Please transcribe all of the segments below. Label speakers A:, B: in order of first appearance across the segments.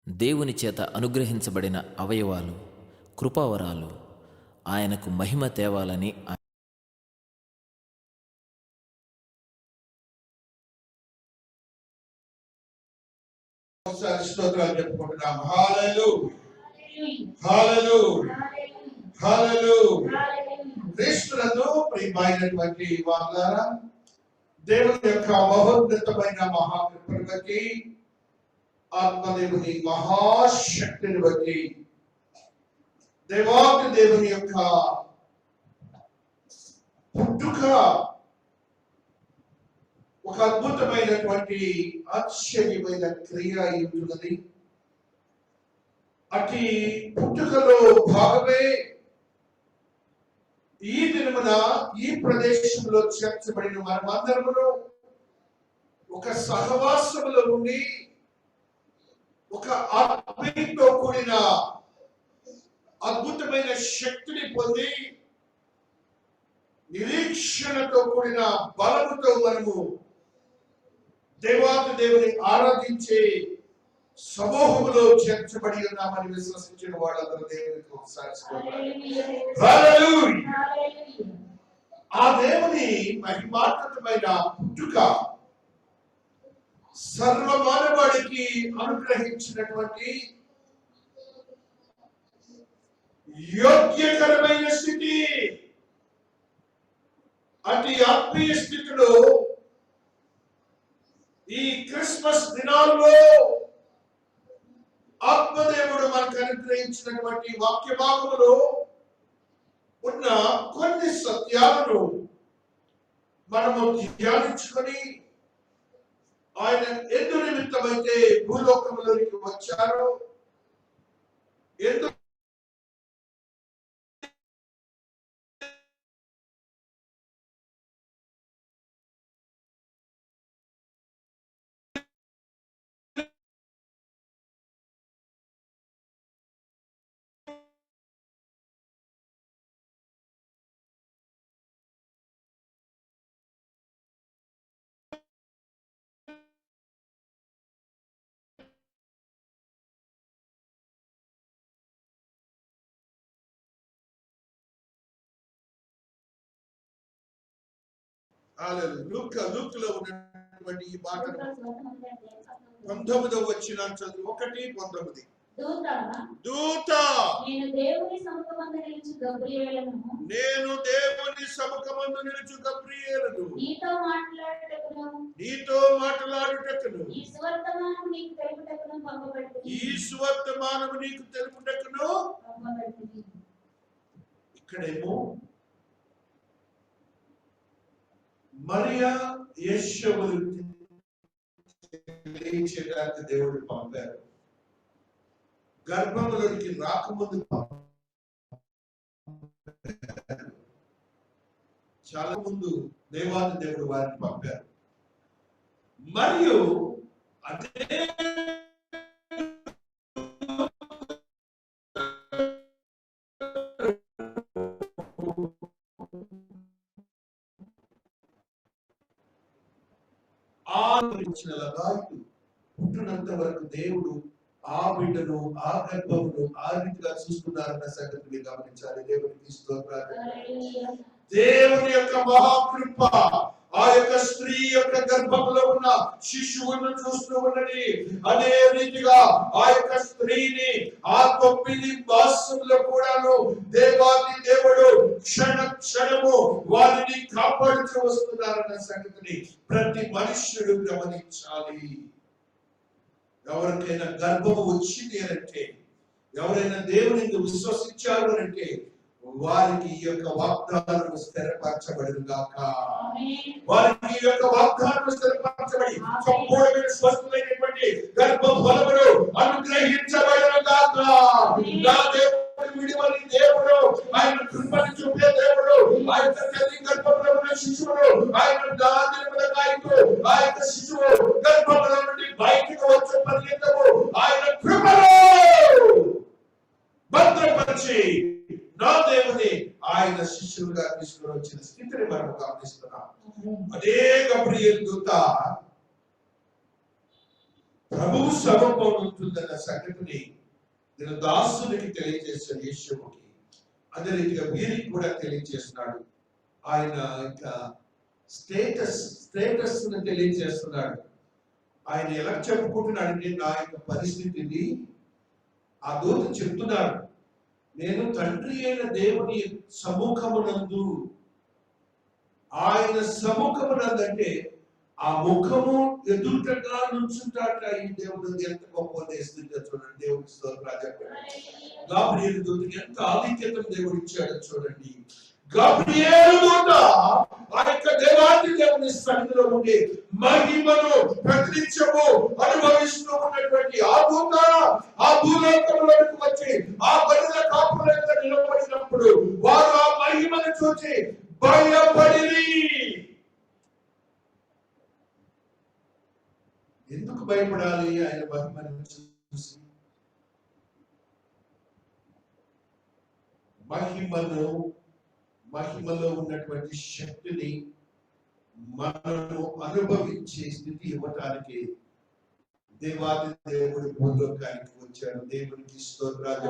A: దేవుని చేత అనుగ్రహించబడిన అవయవాలు, కృపావరాలు ఆయనకు మహిమ తేవాలని
B: స్తోత్రాలు చెప్పుకుంటున్నాం. హల్లెలూయా, హల్లెలూయా, హల్లెలూయా. క్రీస్తునందు ప్రియమైనటువంటి వారులారా, దేవుని యొక్క మహోన్నతమైన మహాకృపను బట్టి, ఆత్మదేవుని మహాశక్తిని బట్టి, దేవాది దేవుని యొక్క పుట్టుక ఒక అద్భుతమైనటువంటి ఆశ్చర్యమైన క్రియ అయి ఉంటున్నది. అటు పుట్టుకలో భాగమే ఈ దినమున ఈ ప్రదేశంలో చేర్చబడిన మనమందరమును ఒక సహవాసములో ఉండి ఒక ఆత్మీయతో కూడిన అద్భుతమైన శక్తిని పొంది నిరీక్షణతో కూడిన బలముతో మనము దేవాది దేవుని ఆరాధించే సమూహములో చేర్చబడి ఉన్నామని విశ్వసించిన వాళ్ళందరూ దేవునికి ఒకసారి హల్లెలూయా. ఆ దేవుని మహిమాన్వితమైన పుట్టుక సర్వమానవాడికి అనుగ్రహించినటువంటి యోగ్యకరమైన స్థితి. అతి ఆత్మీయ స్థితిలో ఈ క్రిస్మస్ దినాల్లో ఆత్మదేవుడు మనకు అనుగ్రహించినటువంటి వాక్య భాగములో ఉన్న కొన్ని సత్యాలను మనము ధ్యానించుకొని ఆయన ఎందు నిమిత్తమైతే భూలోకంలోనికి వచ్చారో, ఎందు లూక్లో ఉన్నటువంటి ఈ మాటను 19వ వచనం చదువు. 1:19. దూత నేను దేవుని సముఖమందు నిలుచు గబ్రియేలును నీతో మాట్లాడుటకును ఈ సువర్తమానము నీకు తెలుపుటకును. ఇక్కడేమో మరియా యేషువును తెలియచేయడానికి దేవుడు పంపారు. గర్భంలోనికి రాకముందు చాలా ముందు దేవాది దేవుడు వారిని పంపారు. మరియు అదే పుట్టినంత వరకు దేవుడు ఆ బిడ్డను, ఆ గర్భమును ఆ రీతిగా చూస్తున్నారన్న సంగతి మీరు గమనించాలి. దేవునికి స్తోత్రాలు. దేవుని యొక్క మహాకృప ఆ యొక్క స్త్రీ యొక్క గర్భంలో ఉన్న శిశువును చూస్తూ ఉన్నది. అదే రీతిగా ఆ యొక్క స్త్రీని ఆ 9 మాసంలో కూడాను దేవాది దేవుడు క్షణ క్షణము వారిని కాపాడుతూ వస్తున్నారన్న సంగతిని ప్రతి మనుష్యుడు గమనించాలి. ఎవరికైనా గర్భము వచ్చింది అంటే, ఎవరైనా దేవుని విశ్వసించారు అంటే వారికి ఈ యొక్క వాగ్దానం స్థిరపరచబడును గాక. వారికి ఈ యొక్క వాగ్దానం స్థిరపరచబడి సంపూర్ణమైన స్వస్థమైనటువంటి గర్భ ఫలమును అనుగ్రహించబడును గాక. నా దేవుడు విడివని దేవుడు, ఆయన కృపను చూపే దేవుడు, ఆయన తల్లి గర్భంలో ఉన్న శిశువును ఆయన ఆ యొక్క శిశువు గర్భంలో నుండి బయటకు వచ్చే పర్యంతము ఆయన కృపను భద్రపరిచి నా దేవుని ఆయన శిష్యులుగా తీసుకుని వచ్చిన స్థితిని మనం గమనిస్తున్నాం. అదే గబ్రియేలు దూత ప్రభువు సర్వపౌరు ఉంటుందన్న సంగతిని నేను దాసునికి తెలియజేశాను యేషువుకి. అదే రీతిగా వీరికి కూడా తెలియజేస్తున్నాడు. ఆయన ఇంకా స్టేటస్ తెలియజేస్తున్నాడు. ఆయన ఎలా చెప్పుకుంటున్నాడంటే, నా యొక్క పరిస్థితిని ఆ దూత చెప్తున్నాడు. నేను తండ్రి అయిన దేవుని సముఖమునందు, ఆయన సముఖమునందంటే ఆ ముఖము ఎదుటగా నుంచుంటాట ఈ దేవుడు. ఎంత గొప్ప స్థితిగా చూడండి. దేవుడికి స్తోత్రాలు. గాబ్రియేలు దూతకి ఎంత ఆధిక్యతను దేవుడు ఇచ్చాడో చూడండి. గాబ్రియేలు దూత ఆ యొక్క దేవాది దేవుని సన్నిధిలో ఉండి మహిమను ప్రతినిత్యము అనుభవిస్తూ ఉన్నటువంటి ఆ దూత ఆ భూలోకంలోకి వచ్చి ఆ బలిల కాపుల యొక్క నిలబడినప్పుడు వారు ఆ మహిమను చూసి భయపడిరి. ఎందుకు భయపడాలి? ఆయన మహిమను చూసి. మహిమలో ఉన్నటువంటి శక్తిని మనము అనుభవించే స్థితి ఇవ్వటానికి దేవాది దేవుడు భూలోకానికి వచ్చాడు. దేవునికి స్తోత్రాలు.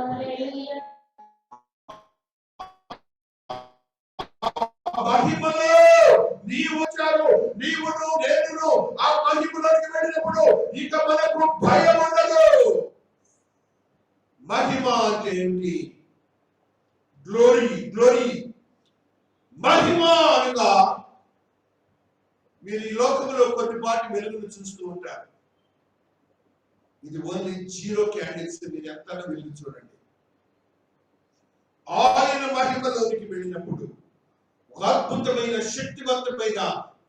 B: మహిమలో నీవు వచ్చారు, నీవును నేను ఆ మహిమలోకి వెళ్ళినప్పుడు ఇక మనకు భయం ఉండదు. మహిమ అంటే ఏంటి? గ్లోరీ. మహిమ అనగా మీరు ఈ లోకంలో కొద్దిపాటి వెలుగును చూస్తూ ఉంటారు. ఇది ఓన్లీ 0 క్యాండిల్స్. మీరు ఎంత వెలుగు చూడండి. ఆయన మహిమలోనికి వెళ్ళినప్పుడు ఒక అద్భుతమైన శక్తివంతమైన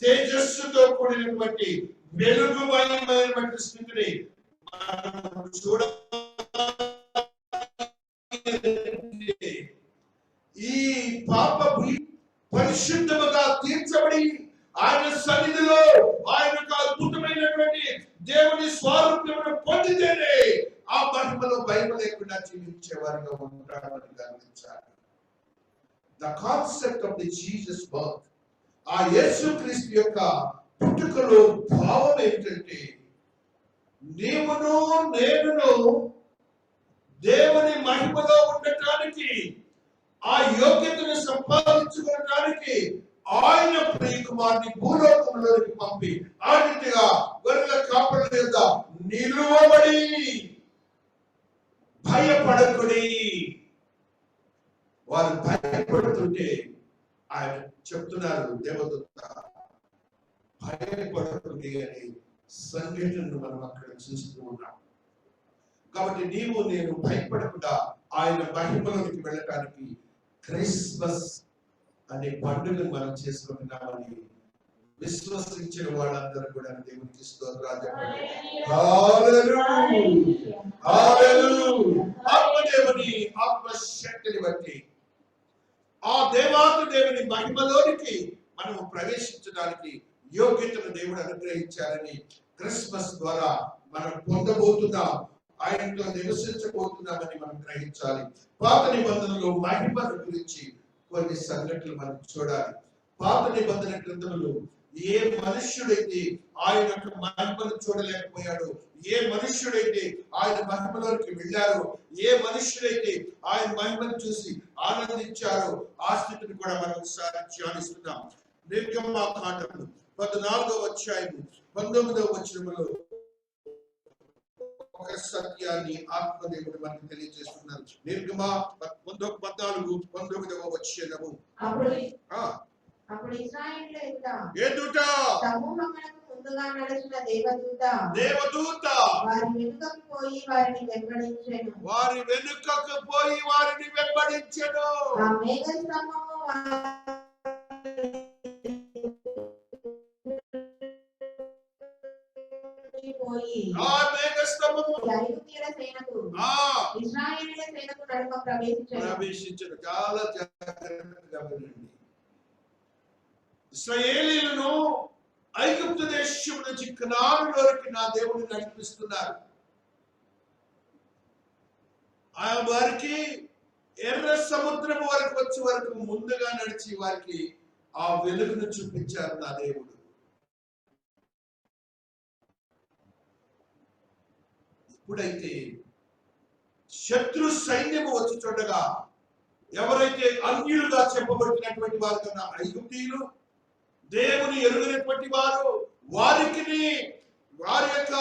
B: తేజస్సుతో కూడినటువంటి వెలుగుమయమైనటువంటి స్థితిని చూడ. ఈ పాప పరిశుద్ధముగా తీర్చబడి ఆయన సన్నిధిలో ఆయన అద్భుతమైనటువంటి దేవుని స్వారూప్యమును పొందితేనే ఆ మహిమలో భయం లేకుండా జీవించే వారిగా ఉంటారని గమనించాలి. The concept of the Jesus birth, ఆ యేసుక్రీస్తు యొక్క పుట్టుకలో భావం ఏంటంటే, నీవును నేనును దేవుని మహిమలో ఉండటానికి, ఆ యోగ్యతను సంపాదించుకోవడానికి ఆయన ప్రియకుమారుని భూలోకంలోకి పంపి ఆ రీతిగా గొర్రెల కాపరుల యొక్క నిలువబడి భయపడకుడి. వారు భయపడుతుంటే ఆయన చెప్తున్నారు, దేవదూత భయపడకుడి అనే సంఘటనను మనం అక్కడ చూస్తూ ఉన్నాం. కాబట్టి నీవు నేను భయపడకుండా ఆయన మహిమలోనికి వెళ్ళటానికి క్రిస్మస్ అనే పండుగను మనం చేసుకుంటున్నామని విశ్వసించిన వాళ్ళందరూ కూడా దేవునికి స్తోత్రాలు. ఆత్మదేవుని ఆత్మశక్తిని బట్టి ఆ దేవాది దేవుని మహిమలోనికి మనము ప్రవేశించడానికి యోగ్యతను దేవుడు అనుగ్రహించాలని క్రిస్మస్ ద్వారా మనం పొందబోతున్నాం. ఆయనతో నివసించబోతున్నామని మనం గ్రహించాలి. పాత నిబంధనలో మహిమను గురించి కొన్ని సంఘటనలు మనం చూడాలి. పాత నిబంధన గ్రంథంలో ఏ మనుష్యుడైతే ఆయన యొక్క మహిమను చూడలేకపోయాడు, ఏ మనుష్యుడైతే ఆయన మహిమలోకి వెళ్ళారో, ఏ మనుష్యుడైతే ఆయన మహిమను చూసి ఆనందించారో ఆ స్థితిని కూడా మనం ఒకసారి ధ్యానిస్తున్నాం. నిర్గమకాండము 14వ అధ్యాయము 19వ వచనములో ఒక సత్యాన్ని ఆత్మదేవుడు మనకు తెలియజేస్తున్నారు. నిర్గమ 14:19వ వచనము.
C: అప్పుడు ఇశ్రాయేలు
B: ఎదుట
C: సమూహమునకు ముందుగా నడిచిన దేవదూత వారి వెనుకకు పోయి వారిని వెంబడించెను. ఆ మేఘస్తంభము ఇశ్రాయేలీయుల సేనకు నడుమ ప్రవేశించెను.
B: చాలా జాగ్రత్తగా వినండి. ఇశ్రాయేలీయులను ఐగుప్తు దేశం నుంచి కనానులోకి నా దేవుడు నడిపిస్తున్నారు. ఆ వారికి ఎర్ర సముద్రం వరకు వచ్చే వరకు ముందుగా నడిచి వారికి ఆ వెలుగును చూపించారు నా దేవుడు. ఎప్పుడైతే శత్రు సైన్యము వచ్చి చూడగా ఎవరైతే అన్యులుగా చెప్పబడుతున్నటువంటి వారు కన్నా ఐగుప్తీయులు దేవుని ఎరుగనటువంటి వారు వారికి వారి యొక్క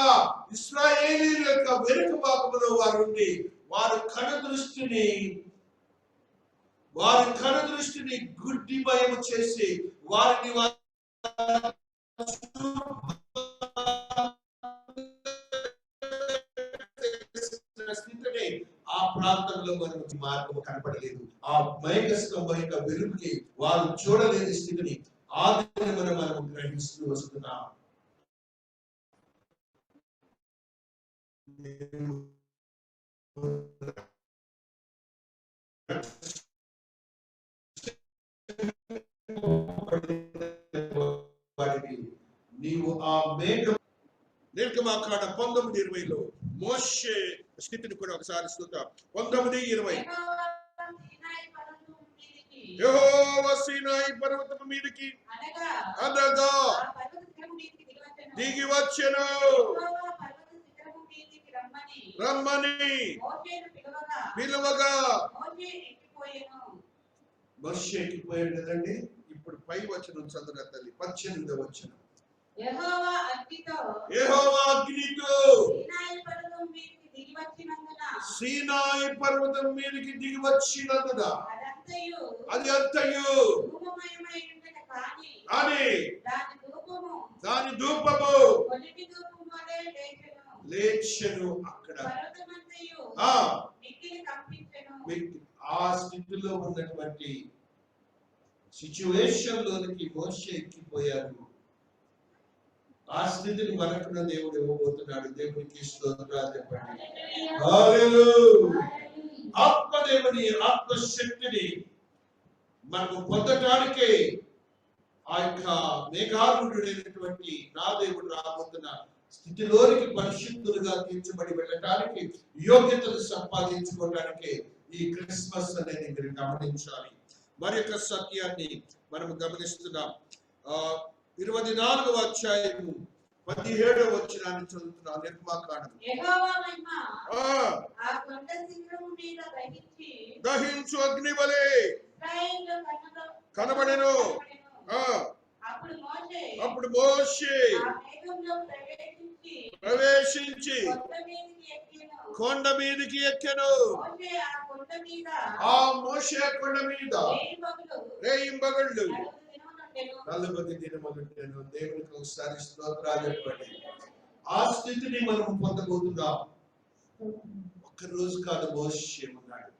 B: ఇశ్రాయేలీయుల యొక్క వెనుక భాగంలో వారు ఉండి వారి కనుదృష్టిని గుడ్డిమయము చేసి వారిని స్థితిని ఆ ప్రాంతంలో మనకు మార్గము కనపడలేదు. ఆ మేఘస్తంభం యొక్క వెలుగుకి వారు చూడలేని స్థితిని ఆ దినమున మనం గ్రహిస్తూ వస్తున్నాం. నీవు ఆ మేఘం నిర్గమాకాండ 19:20లో మోషే స్థితిని కూడా ఒకసారి చూద్దాం. 19:20 యెహోవా సీనాయి పర్వతము మీదకి అనగా దిగి వచ్చెను రమ్మని పిలువగా మోషే ఎక్కిపోయాడు కదండి. ఇప్పుడు పై వచనం చదువున తల్లి 18వ వచనం. యెహోవా అగ్నితో సీనాయి పర్వతం మీదకి దిగి వచ్చినందున అది అంతయు అని దాని ధూపము లేచెను. అక్కడ ఆ స్థితిలో ఉన్నటువంటి సిచ్యువేషన్ లోనికి మోషే ఎక్కిపోయారు. ఆ స్థితిని మనకున్న దేవుడు ఇవ్వబోతున్నాడు. దేవునికి స్తోత్రాలు చెప్పండి. హల్లెలూయా. ఆత్మదేవుని ఆత్మశక్తిని మనము పొందటానికే ఆ యొక్క మేఘారూఢుడైనటువంటి నా దేవుడు రాబోతున్న స్థితిలోనికి పరిశుద్ధులుగా తీర్చబడి వెళ్ళటానికి యోగ్యతను సంపాదించుకోవడానికి ఈ క్రిస్మస్ అనేది మీరు గమనించాలి. మరి యొక్క సత్యాన్ని మనం గమనిస్తున్నాం. 24వ అధ్యాయము 17వ వచనాన్ని చదువుతున్నాం. నిర్గమాకాండం. దహించు అగ్ని వలె కనబడెను. అప్పుడు మోషే ప్రవేశించి కొండ మీదకి ఎక్కెను. ఆ మోషే కొండ మీద రేయింబగళ్ళు 40 దినములుండెను. దేవునికి ఒకసారి స్తోత్రాలు చెప్పండి. ఆ స్థితిని మనం పొందబోతున్నాం. ఒక్కరోజు కాదు, మోషే ఉన్నాడు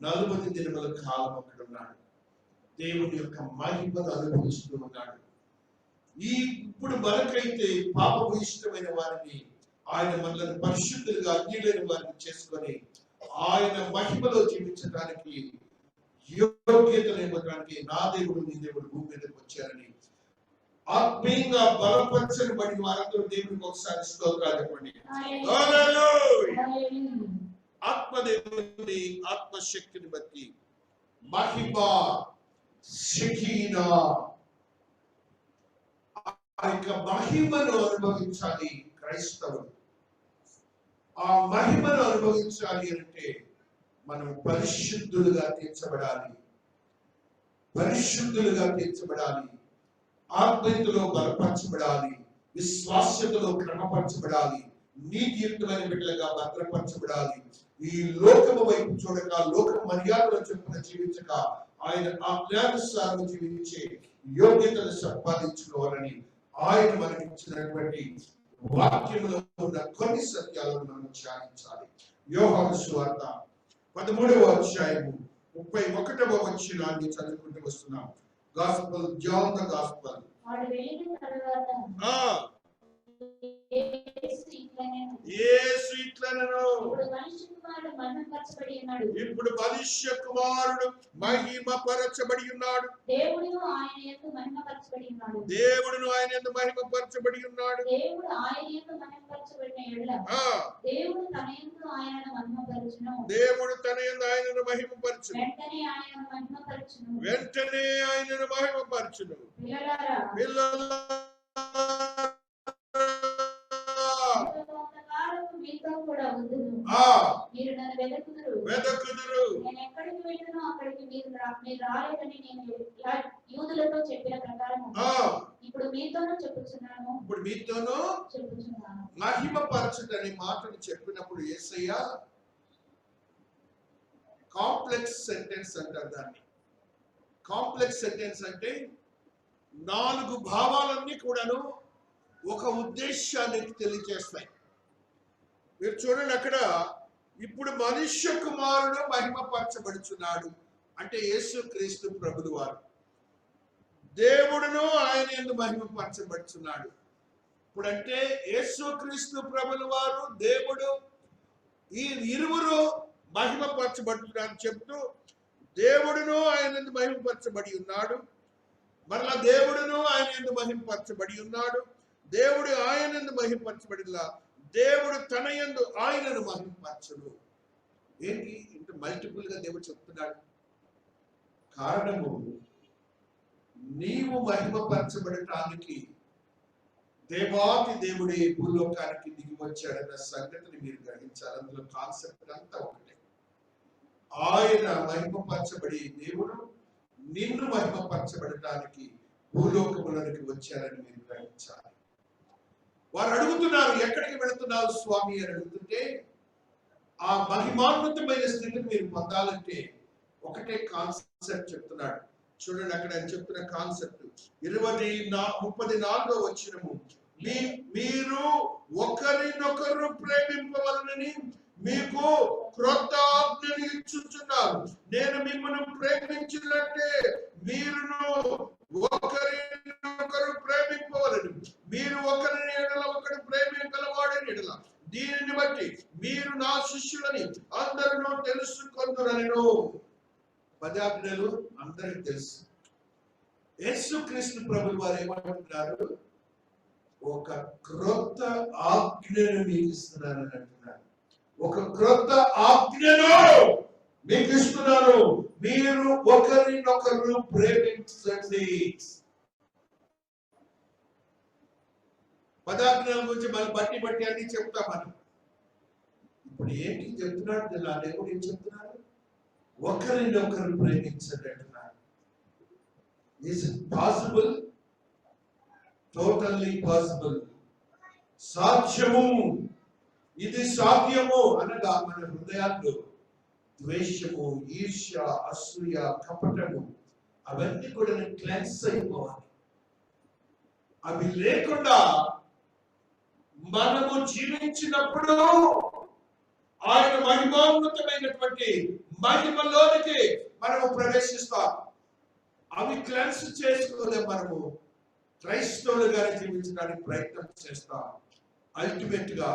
B: 40 దినముల కాలం అక్కడ ఉన్నాడు. దేవుని యొక్క మహిమను అనుభవిస్తూ ఉన్నాడు. ఇప్పుడు మనకైతే పాపము ఇష్టమైన వారిని ఆయన మనల్ని పరిశుద్ధులుగా అన్యులైన వారిని చేసుకొని ఆయన మహిమలో జీవించడానికి యోగ్యతను ఇవ్వడానికి నా దేవుడు నీ దేవుడు భూమి మీదకి వచ్చారని ఆత్మీయంగా బలపరచబడి వారందరూ దేవుడికి ఒకసారి స్తోత్రాలు చెప్పండి. హల్లెలూయా. ఆత్మదేవుని ఆత్మశక్తిని బట్టి మహిమ షకీనా ఆ యొక్క మహిమను అనుభవించాలి క్రైస్తవుడు. ఆ మహిమను అనుభవించాలి అంటే మనం పరిశుద్ధులుగా తీర్చబడాలి. ఆత్మీయతలో బలపరచబడాలి. విశ్వాస్యతలో క్రమపరచబడాలి. నీతియుక్తమైన బిడ్డలుగా భద్రపరచబడాలి. ఈ లోకము వైపు చూడక, లోక మర్యాదల చొప్పున జీవించక, ఆయన ఆజ్ఞానుసారం జీవించే యోగ్యతను సంపాదించుకోవాలని ఆయన మనకి ఇచ్చినటువంటి వాక్యములో ఉన్న కొన్ని సత్యాలను మనం ధ్యానించాలి. యోహాను సువార్త 13వ అధ్యాయము 31వ వచనాన్ని చదువుకుంటూ వస్తున్నాం. Gospel John the gospel. యేసు ఇట్లనెను, ఇప్పుడు మనుష్య కుమారుడు మహిమపరచబడి ఉన్నాడు. దేవుడును ఆయన యందు మహిమపరచబడి ఉన్నాడు. దేవుడు ఆయన యందు మహిమపరచబడిన ఎడల దేవుడు తన యందు ఆయనను మహిమపరచును. వెంటనే ఆయనను మహిమపరచును. పిల్లలారా
D: మీతో కూడా ఉందును. మీరు నన్ను వెదకుదురు. నేను ఎక్కడికి వెళ్ళినో అక్కడికి మీరు రాలేదని నేను యూదులతో చెప్పిన ప్రకారం ఇప్పుడు మీతోనూ చెప్పుచున్నాను.
B: మహిమపరచుటని మాటలు చెప్పినప్పుడు యేసయ్య కాంప్లెక్స్ సెంటెన్స్ అంటారు దాన్ని. కాంప్లెక్స్ సెంటెన్స్ అంటే 4 భావాలన్నీ కూడాను ఒక ఉద్దేశాన్ని తెలియజేస్తాయి. మీరు చూడండి అక్కడ, ఇప్పుడు మనుష్య కుమారుడు మహిమపరచబడుచున్నాడు అంటే యేసుక్రీస్తు ప్రభువు వారు, దేవుడును ఆయన యందు మహిమపరచబడుచున్నాడు. ఇప్పుడంటే యేసుక్రీస్తు ప్రభువు వారు, దేవుడు, ఈ ఇరువురు మహిమపరచబడుతున్నారని చెప్తూ, దేవుడును ఆయన యందు మహిమపరచబడి ఉన్నాడు, మరలా దేవుడును ఆయన యందు మహిమపరచబడి ఉన్నాడు, దేవుడు ఆయన యందు మహిమపరచబడిలా, దేవుడు తన యందు ఆయనను మహిమపరచును. ఏంటి ఇంత మల్టిపుల్ గా దేవుడు చెప్తున్నాడు? కారణము, నీవు మహిమపరచబడటానికి దేవాతి దేవుడే భూలోకానికి దిగి వచ్చాడన్న సంగతిని మీరు గ్రహించాలి. అందులో కాన్సెప్ట్ అంతా ఒకటే. ఆయన మహిమపరచబడి దేవుడు నిన్ను మహిమపరచబడటానికి భూలోకములోనికి వచ్చారని మీరు గ్రహించాలి. వారు అడుగుతున్నారు, ఎక్కడికి వెళుతున్నావు స్వామి అని అడుగుతుంటే, ఆ మహిమాన్వితమైన స్థితిని మీరు పొందాలంటే ఒకటే కాన్సెప్ట్ చెప్తున్నాడు. చూడండి అక్కడ ఆయన చెప్తున్న కాన్సెప్ట్ 34వ వచనము, మీరు ఒకరినొకరు ప్రేమింపవలనని మీకు క్రొత్త ఆజ్ఞను ఇచ్చుచున్నాను. నేను మిమ్మల్ని ప్రేమించినట్టే మీరును ఒకరినొకరు ప్రేమింపవలను. మీరు ఒకరిని ఎడల ఒకరు ప్రేమింపగలవాడని ఎడల దీనిని బట్టి మీరు నా శిష్యులని అందరూ తెలుసుకొందురనెను. 10 ఆజ్ఞలు అందరికి తెలుసు. యేసుక్రీస్తు ప్రభువు వారు ఏమంటున్నారు? ఒక క్రొత్త ఆజ్ఞను మీకు ఇస్తున్నానని అంటున్నారు. ఒక క్రొత్త ఆజ్ఞను మీకు ఇస్తున్నాను, మీరు ఒకరినొకరు ప్రేమించండి. 10 ఆజ్ఞల గురించి మనం బట్టి అన్ని చెప్తాం మనం. ఇప్పుడు ఏంటి చెప్తున్నాడు? దేవుడు ఏం చెప్తున్నారు? ఒకరినొకరు ప్రేమించండి అంటున్నారు. Is it possible? Totally possible. సాధ్యము, ఇది సాధ్యము అనగా మన హృదయాల్లో ద్వేషము, ఈర్ష్య, అసూయ, కపటము అవన్నీ కూడా క్లెన్స్ అయిపోవాలి. అవి లేకుండా మనము జీవించినప్పుడు ఆయన మహిమాన్వితమైనటువంటి మహిమలోనికి మనము ప్రవేశిస్తాం. అవి క్లెన్స్ చేసుకోలే మనము క్రైస్తవులుగానే జీవించడానికి ప్రయత్నం చేస్తాం. అల్టిమేట్ గా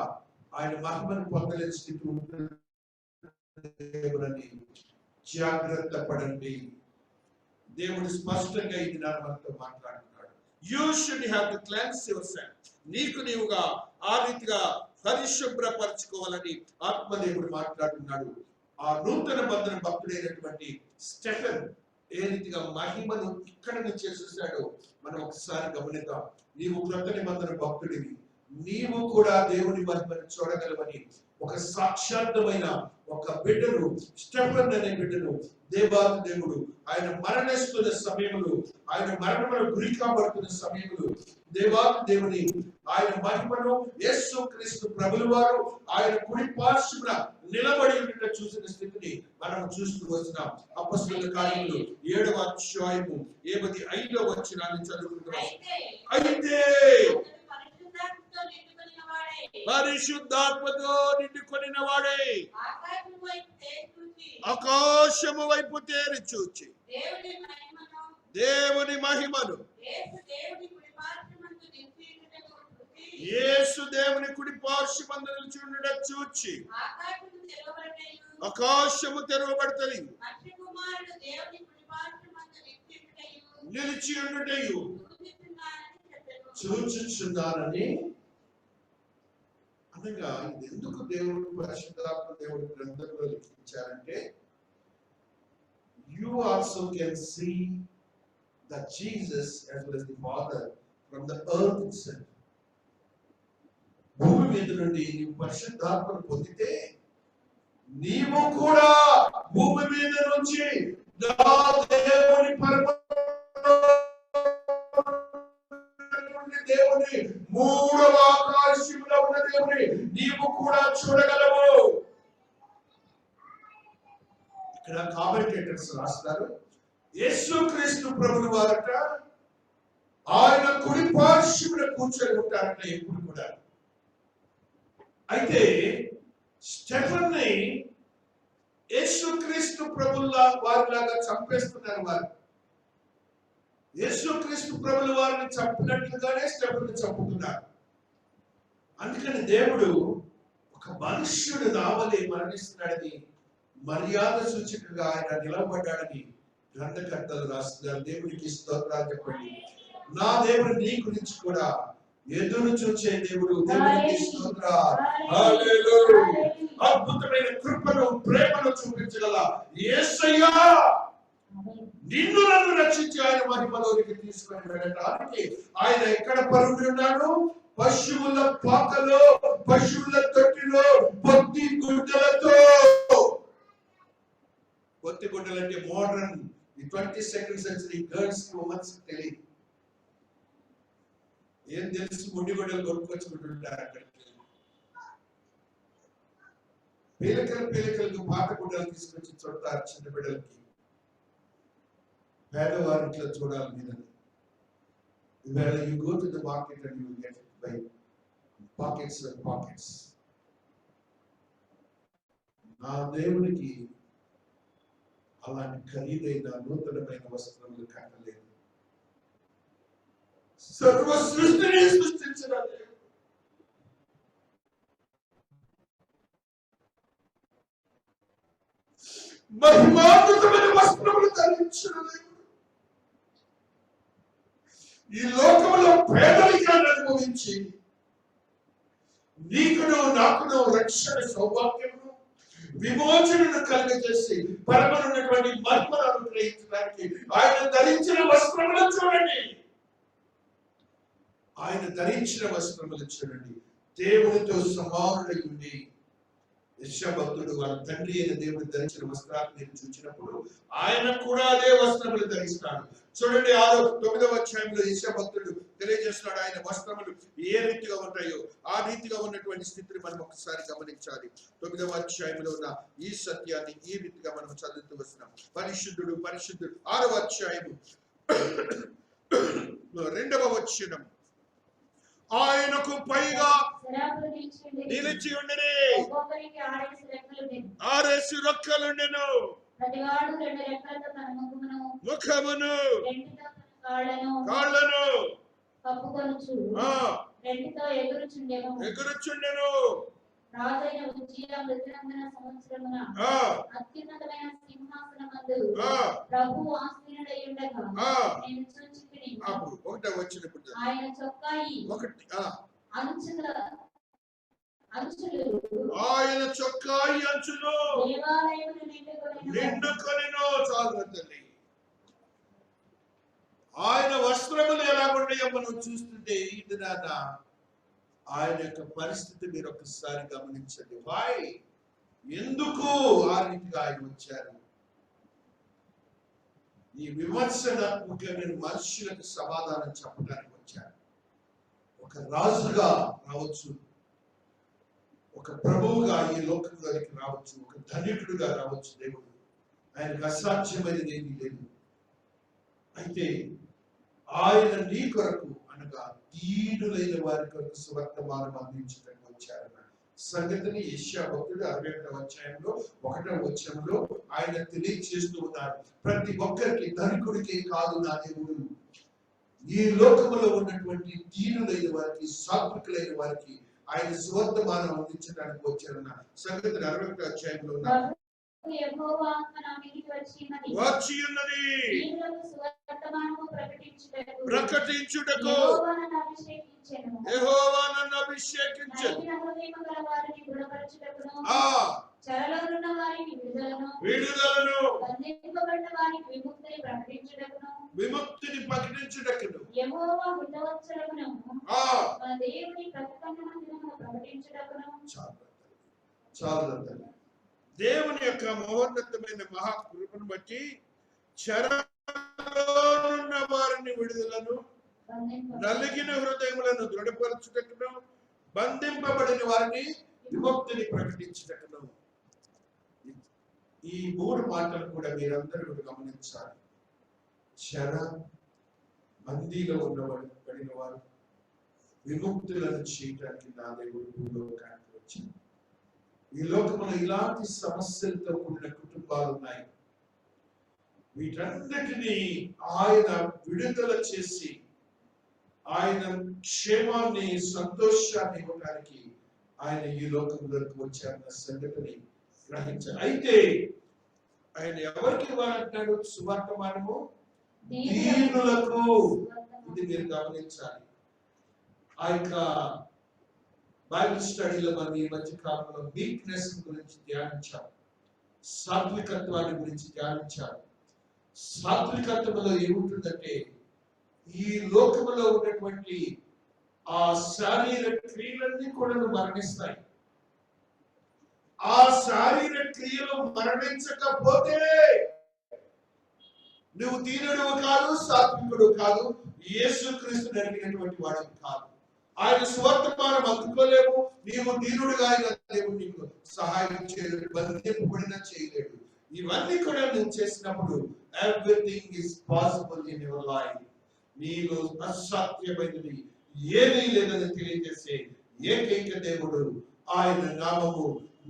B: ఆయన మహిమను పొందలేని స్థితి ఉంటుంది. జాగ్రత్త పడండి. దేవుడు స్పష్టంగా ఇది మనతో మాట్లాడుతున్నాడు. You should have to cleanse your self. నీకు నీవుగా ఆ రీతిగా పరిశుభ్రపరచుకోవాలని ఆత్మదేవుడు మాట్లాడుతున్నాడు. ఆ నూతన బంధన భక్తుడైనటువంటి స్టెఫెన్ ఏ రీతిగా మహిమను ఇక్కడ నుంచి చూశాడో మనం ఒకసారి గమనిద్దాం. నీవు క్రొత్త నిబంధన భక్తుడివి, నీవు కూడా దేవుని మహిమను చూడగలవని ఒక సాక్షాత్మైన ఒక బిడ్డను, స్టెఫెన్ అనే బిడ్డను దేవాది దేవుడు ఆయన మరణిస్తున్న సమయంలో, ఆయన మరణమును గురి కాబడుతున్న సమయంలో దేవాది దేవుని ఆయన మహిమను యేసుక్రీస్తు ప్రభువు వారు ఆయన కుడి పార్శ్వమున నిలబడి ఉండుట చూసిన స్థితిని మనం చూస్తూ వస్తున్నాం. అపొస్తలుల కార్యములు 7వ అధ్యాయము 85వ వచనాన్ని చదువుకుంటున్నాం. అయితే పరిశుద్ధాత్మతో నిండుకొనిన వాడే ఆకాశము వైపు తేరి చూచి దేవుని మహిమను యేసు దేవుని కుడి పార్శ్వమందు నిలుచుండుట చూచి ఆకాశము తెరవబడుతుంది, నిలిచి ఉండుటయు చూచుచున్నారని అనగా, ఇది ఎందుకు దేవుడు పరిశుద్ధాత్మ దేవుడి గ్రంథంలో లిఖించారంటే, you also can see that Jesus as well as the Father from the earth itself. భూమి మీద నుండి నీవు పరిశుద్ధాత్మను పొందితే నీవు కూడా భూమి మీద నుంచి నా దేవుని దేవుని మూడవ ఆకాశంలో ఉన్న దేవుని నీవు కూడా చూడగలవు. ఇక్కడ కామెంటేటర్స్ రాస్తారు, యేసుక్రీస్తు ప్రభువు వారట ఆయన కుడి పార్శ్వమున కూర్చొని ఉంటారట ఎప్పుడు కూడా. అయితే స్టెఫెన్ని యేసుక్రీస్తు ప్రభువుల వారిలాగా చంపేస్తున్నారు. వారు యేసుక్రీస్తు ప్రభువుల వారిని చంపినట్లుగానే స్టెఫెన్ని చంపుతున్నారు. అందుకని దేవుడు ఒక మనుష్యుడు నావలే మరణిస్తున్నాడని మర్యాద సూచకగా ఆయన నిలబడ్డాడని గ్రంథకర్తలు రాస్తున్నారు. దేవునికి స్తోత్రాలు చెప్పండి. నా దేవుడు నీ గురించి కూడా ఎదురు చూచే దేవుడు. దేవునికి స్తోత్రాలు. హల్లెలూయా. అద్భుతమైన కృపను ప్రేమను చూపించగల యేసయ్య నిన్ను నన్ను రక్షించి ఆయన మహిమలోనికి తీసుకొని వెళ్ళడానికి ఆయన ఎక్కడ పరుండి ఉన్నాడు? పశువుల పాకలో, పశువుల తొట్టిలో, పొత్తి గుడ్డలతో. పొత్తి గుడ్డలు అంటే మోడర్న్ 22nd సెంచరీ గర్ల్స్ కి ఉమెన్స్ తెలియదు. ఏం తెలుసు? ముడి గుడ్డలు కొనుక్కొచ్చుకుంటుంటారు అక్కడికి. పీలకలకు పాత గుడ్డలు తీసుకొచ్చి చుడతారు చిన్న బిడ్డలకి. పేదవారింట్లో చూడాలి నేను. Where you go to the market and you will get it by pockets and pockets. నా దేవునికి అలాంటి ఖరీదైన నూతనమైన వస్త్రములు కట్టలేదు. సర్వ సృష్టిని సృష్టించిన మహిమాన్వితమైన వస్త్రములు ధరించిన దేవుడు ఈ లోకంలో పేదరికాన్ని అనుభవించి నీకును నాకును రక్షణ సౌభాగ్యమును విమోచనను కలుగజేసి పరమనున్నటువంటి మహిమను అనుగ్రహించడానికి ఆయన ధరించిన వస్త్రములు చూడండి. ఆయన ధరించిన వస్త్రములు చూడండి. దేవునితో సమానుడై ఉండి యెషయా భక్తుడు వాళ్ళ తండ్రి అయిన దేవుడు ధరించిన వస్త్రాలు నేను చూసినప్పుడు ఆయన కూడా అదే వస్త్రములు ధరిస్తాడు. చూడండి 9వ అధ్యాయంలో యెషయా భక్తుడు తెలియజేస్తున్నాడు ఆయన వస్త్రములు ఏ రీతిగా ఉంటాయో ఆ రీతిగా ఉన్నటువంటి స్థితిని మనం ఒకసారి గమనించాలి. 9వ అధ్యాయంలో ఉన్న ఈ సత్యాన్ని ఈ రీతిగా మనం చదువుతూ వస్తున్నాం. పరిశుద్ధుడు 6వ అధ్యాయము 2వ వచనం, ఆయనకు పైగా నిలిచి ఉండని 6 రెక్కలుండెను. ముఖమును కాళ్ళను ఎగురుచుండెను.
D: రాజైన ఉజ్జియా మృతులందున సంవత్సరమున అత్యున్నతమైన సింహాసనమందు ప్రభువు ఆసీనుడై ఉండగా నేను చూచితిని. ఆయన చొక్కాయి అంచులు
B: ఆయన చొక్కాయి అంచులు
D: దేవాలయమును
B: నిండుకొనెను. చాలు తల్లి. ఆయన వస్త్రములు ఎలాగుంటాయో మనం చూస్తుంటే ఇది నాన్న ఆయన యొక్క పరిస్థితి మీరు ఒకసారి గమనించండి. వై ఎందుకు ఆ రీతిగా ఆయన వచ్చారు? ఈ విమర్శనాత్మకమైన మనుషులకు సమాధానం చెప్పడానికి వచ్చారు. ఒక రాజుగా రావచ్చు, ఒక ప్రభువుగా ఈ లోకంలోకి రావచ్చు, ఒక ధనికుడుగా రావచ్చు. దేవుడు ఆయనకు అసాధ్యమైనది ఏమీ లేదు. అయితే ఆయన నీ కొరకు అనగా దీనులైన వారి కొరకు సువర్తమానం అందించడానికి వచ్చారన్న సంగతిని యెషయా భక్తుడు 61వ అధ్యాయంలో 1వ వచనంలో ఆయన తెలియజేస్తూ ఉన్నారు. ప్రతి ఒక్కరికి ధనికుడికే కాదు నా దేవుడు ఈ లోకములో ఉన్నటువంటి దీనులైన వారికి సాత్వికులైన వారికి ఆయన సువర్తమానం అందించడానికి వచ్చారన్న సంగతిని 61వ అధ్యాయంలో ఉన్నారు. వచ్చి ఉన్నది ప్రకటించుటకు యెహోవా నన్ను అభిషేకించెను.
D: చెరలోనున్న వారికి విడుదలను
B: విడుదలను
D: బంధింపబడిన వారికి విముక్తిని ప్రకటించుటకును యెహోవా హితవత్సలమును మన దేవుని ప్రతిపన్న దినమును ప్రకటించుటకును.
B: చాలు దేవుని యొక్క మహోన్నతమైన మహాకృపను బట్టి చెరలోనున్న వారిని విడుదలను, నలిగిన హృదయములను దృఢపరచుటకును, బంధింపబడిన వారిని విముక్తిని ప్రకటించుటకును. ఈ 3 మాటలు కూడా మీరందరూ గమనించాలి. చెర, బందీలో ఉండబడిన వారు విముక్తులను చేయడానికి నా దేవుడు భూలోకానికి వచ్చాడు. ఈ లోకంలో ఇలాంటి సమస్యలతో కూడిన కుటుంబాలు ఉన్నాయి. వీటన్నిటినీ ఆయన విడుదల చేసి ఆయన క్షేమాన్ని, సంతోషాన్ని ఇవ్వడానికి ఆయన ఈ లోకంలోకి వచ్చారన్న సంగతిని గ్రహించారు. అయితే ఆయన ఎవరికి ఇవ్వాలంటాడు? సువర్తమానము దీనులకు. ఇది మీరు గమనించాలి. ఆ యొక్క బైబిల్ స్టడీలో మనం ఈ మధ్య కాలంలో వీక్నెస్ గురించి ధ్యానించాం, సాత్వికత్వాన్ని గురించి ధ్యానించాం. సాత్వికత్వంలో ఏముంటుందంటే ఈ లోకంలో ఉన్నటువంటి ఆ శారీరక క్రియలన్నీ కూడా మరణిస్తాయి. ఆ శారీరక క్రియలు మరణించకపోతే నువ్వు దీనుడు కాదు, సాత్వికుడు కాదు, యేసుక్రీస్తు నడిగినటువంటి వాడు కాదు. ఆయన స్వర్తమానం అందుకోలేము. నీవు దీనుడుగా ఆయన దేవుడు నీకు సహాయం చేయలేడు, బంధింపబడిన చేయలేడు. ఇవన్నీ కూడా నువ్వు చేసినప్పుడు everything is possible in your life. నీలో అసాధ్యమైనది ఏమీ లేదని తెలియజేసే ఏకైక దేవుడు ఆయన నామము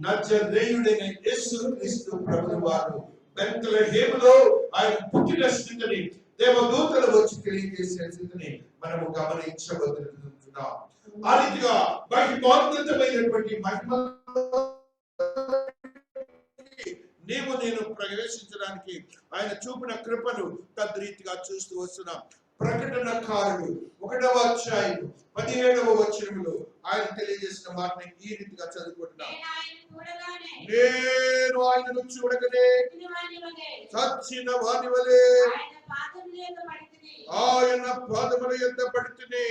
B: నజరేయుడైన యేసుక్రీస్తు ప్రభువు వారు బెత్లెహేములో ఆయన పుట్టిన స్థితిని దేవదూతలు వచ్చి తెలియజేసే స్థితిని మనము గమనించబోతున్నాం. ఆ రీతిగా మహిమోన్నతమైనటువంటి మహిమ నీవు నేను ప్రవేశించడానికి ఆయన చూపిన కృపను తద్రీతిగా చూస్తూ వస్తున్నాం. ప్రకటనకారుడు 1వ అధ్యాయం 17వ వచనంలో ఆయన తెలియజేసిన మాటని ఈ రీతిగా చదువుకుంటున్నాం. నేను ఆయనను చూడగానే చచ్చిన వాని వలె ఆయన పాదముల యొద్ద పడితిని,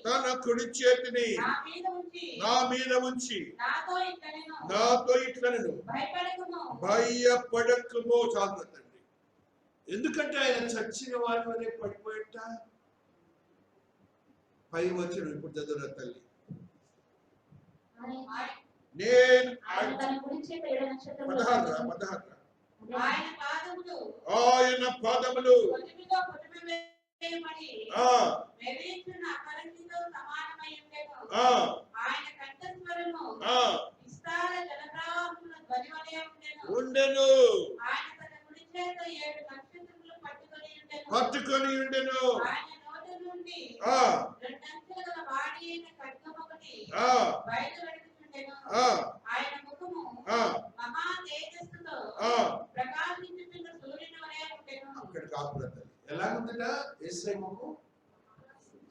B: తన కుడి చేతిని నా మీద ఉంచి నాతో ఇట్లనెను, భయపడకుము. చాలండి. ఎందుకంటే ఆయన చచ్చిన వాని వలె పడిపోయట. పై వచ్చిన ఇప్పుడు చదువున తల్లి, నేను ఆయన పాదములు ఉండెను, పట్టుకొని ఉండెను. ఎలాగుందట యేసయ్య ముఖం?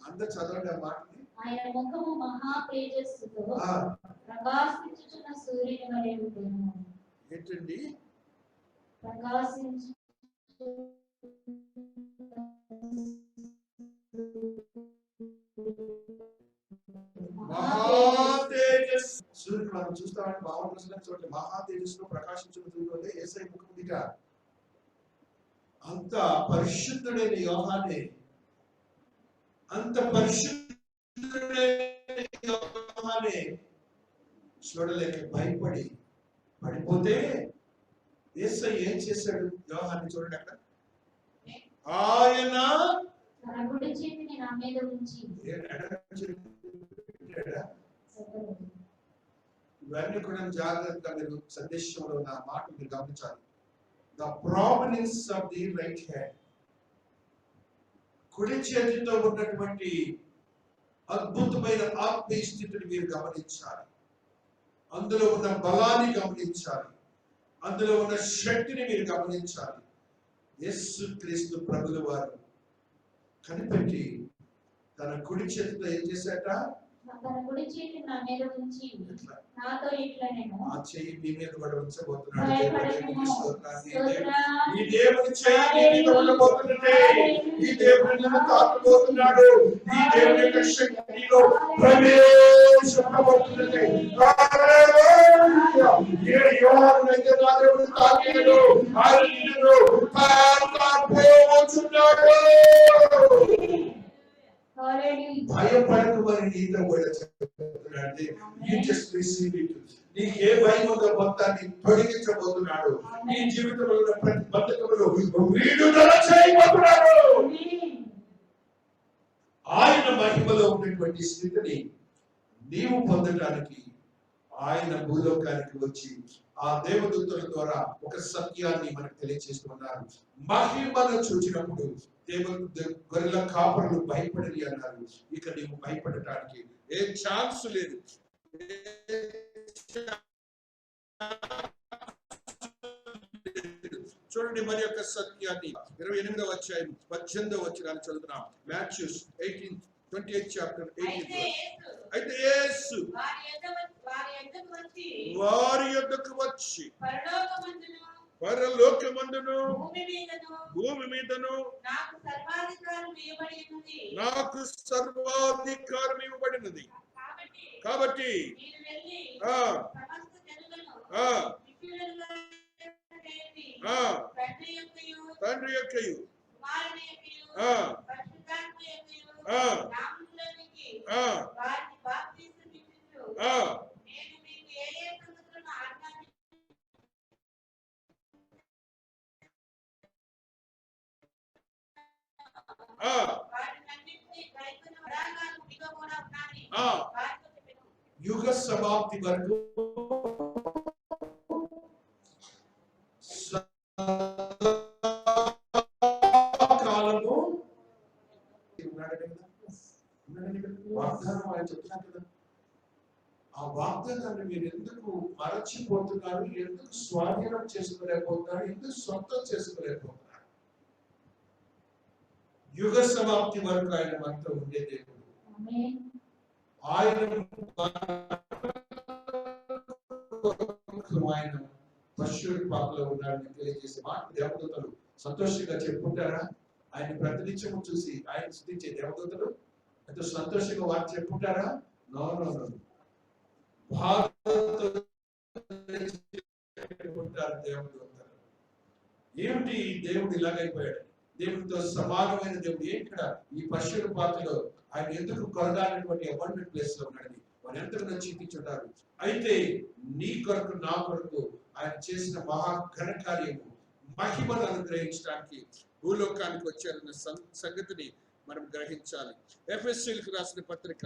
B: అందరు చదవండి ఆ మాటని.
D: ఆయన ముఖము మహా తేజస్సుతో ప్రకాశించుచున్న సూర్యుని వలె ఉండెను.
B: ఏంటండి?
D: ప్రకాశించు
B: సూర్యుడు మనం చూస్తామని బాగుంటుంది. చూడండి, మహా తేజస్సులో ప్రకాశించిన సూర్యుడు యేసయ్య ముఖం దిగ. అంత పరిశుద్ధుడైన యోహానే, అంత పరిశుద్ధుడైన యోహానే చూడలేక భయపడి పడిపోతే యేసయ్య ఏం చేశాడు? యోహాన్ని చూడండి అక్కడ. ఆయన
D: తన కుడి చేతిని నా మీద ఉంచి.
B: ఇవన్నీ కూడా జాగ్రత్తగా మీరు సందేశంలో నా మాట మీరు గమనించాలి. The prominence of the right hand. కుడి చేతితో ఉన్నటువంటి అద్భుతమైన ఆత్మీయ స్థితిని మీరు గమనించాలి. అందులో ఉన్న బలాన్ని గమనించాలి. అందులో ఉన్న శక్తిని మీరు గమనించాలి. యేసుక్రీస్తు ప్రభువు వారు కనిపెట్టి తన కుడి చేతితో ఏం చేశాట?
D: తన కుడి చేతి నా మీద ఉంచి నాతో ఇట్లా నేను
B: ఆ చెయ్యి మీ మీద కూడా ఉంచబోతున్నాడు.
D: భయపడకుము.
B: ఈ దేవుని చెయ్యి మీ మీద ఉండబోతున్నది. ఈ దేవుని నిన్ను తాకబోతున్నాడు. ఈ దేవుని యొక్క శక్తిలో ప్రవేశించబోతున్నది. హల్లెలూయా. ఏ యోహానునైతే నా దేవుడు తాకినాడు, ఆయన నిన్ను తాకబోతున్నాడు. భయపడకమని నీతో కూడా చెప్తున్నాడు. You just receive it. నీకు ఏ భయం ఉందో మొత్తాన్ని తొలగించబోతున్నాడు. నీ జీవితంలో ఉన్న ప్రతి బంధకములు విడుదల చేయబోతున్నాడు. ఆయన మహిమలో ఉన్నటువంటి స్థితిని నీవు పొందడానికి ఆయన భూలోకానికి వచ్చి ఆ దేవదూతల ద్వారా ఒక సత్యాన్ని మనకు తెలియజేస్తున్నారు. మహిమను చూచినప్పుడు గొర్రెల కాపరులు భయపడని అన్నారు. ఇక నీవు భయపడటానికి ఏ ఛాన్స్ లేదు. చూడండి మరి యొక్క సత్యాన్ని 28వ అధ్యాయం 18వ వచనాన్ని చదువుతున్నాం. Matthews 28 chapter 18. అయితే యేసు వారి యొద్దకు వచ్చి పరలోకమందును భూమి మీదను నాకు సర్వాధికారం ఇవ్వబడినది. కాబట్టి తండ్రి యొక్కయు యుగ సమాప్తి వరకు కాలము వాగ్దానం ఆయన చెప్తున్నారు కదా. ఆ వాగ్దానాన్ని మీరు ఎందుకు మరచిపోతున్నారు? ఎందుకు స్వాధీనం చేసుకోలేకపోతున్నారు? ఎందుకు సొంతం చేసుకోలేకపోతున్నారు? యుగ సమాప్తి వరకు ఆయన మనతో ఉండే దేవుడు. ఆయన పశువుల పాపలో ఉన్నాడని తెలియజేసే మాట దేవదూతలు సంతోషంగా చెప్పుకుంటారా? ఆయన ప్రతినిత్యము చూసి ఆయన స్తుతించే దేవదూతలు ఎంతో సంతోషంగా వారు చెప్పుకుంటారా? No no no. దేవదూతలు ఏమిటి దేవుడు ఇలాగైపోయాడు? దేవుడితో సమానమైన దేవుడు ఏంటి? ఈ పశువుల పాత్రలో ఆయన ఎందుకు కొరగాలన్నటువంటి అబాండెంట్ ప్లేస్ లో ఉన్నాడని వారు ఎంతగా చింతించుంటారు. అయితే నీ కొరకు నా కొరకు ఆయన చేసిన మహా ఘనకార్యము మహిమను అనుగ్రహించడానికి భూలోకానికి వచ్చారన్న సంగతిని మనం గ్రహించాలి. ఎఫెసీయులకు రాసిన పత్రిక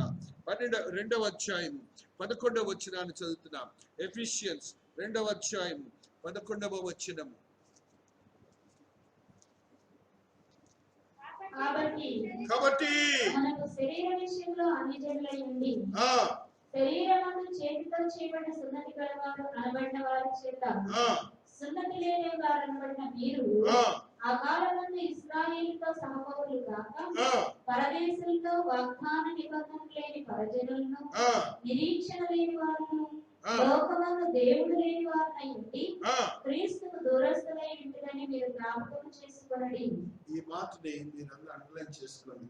B: 2వ అధ్యాయం 11వ వచనాన్ని చదువుతున్నాం. ఎఫిషియన్స్ 2వ అధ్యాయం 11వ వచనము. కాబట్టి
D: మనకు శరీర విషయంలో అన్ని జనులై ఉండి శరీరమందు చేతితో చేయబడిన సున్నతి గలవారు అనబడిన వారి చేత సున్నతి లేని వారు అనబడిన మీరు ఆ కాలమందు ఇశ్రాయేలుతో సహపౌరులు కాక పరదేశులతో వాగ్దాన నిబంధన లేని పరజనులను నిరీక్షణ లేని వారును లోకమందు దేవుడు లేని వారినై ఉండి క్రీస్తుకు దూరస్తులై ఉంటుందని మీరు జ్ఞాపకం చేసుకోండి.
B: ఈ మాటని మీరందరూ అండర్లైన్ చేసుకోండి.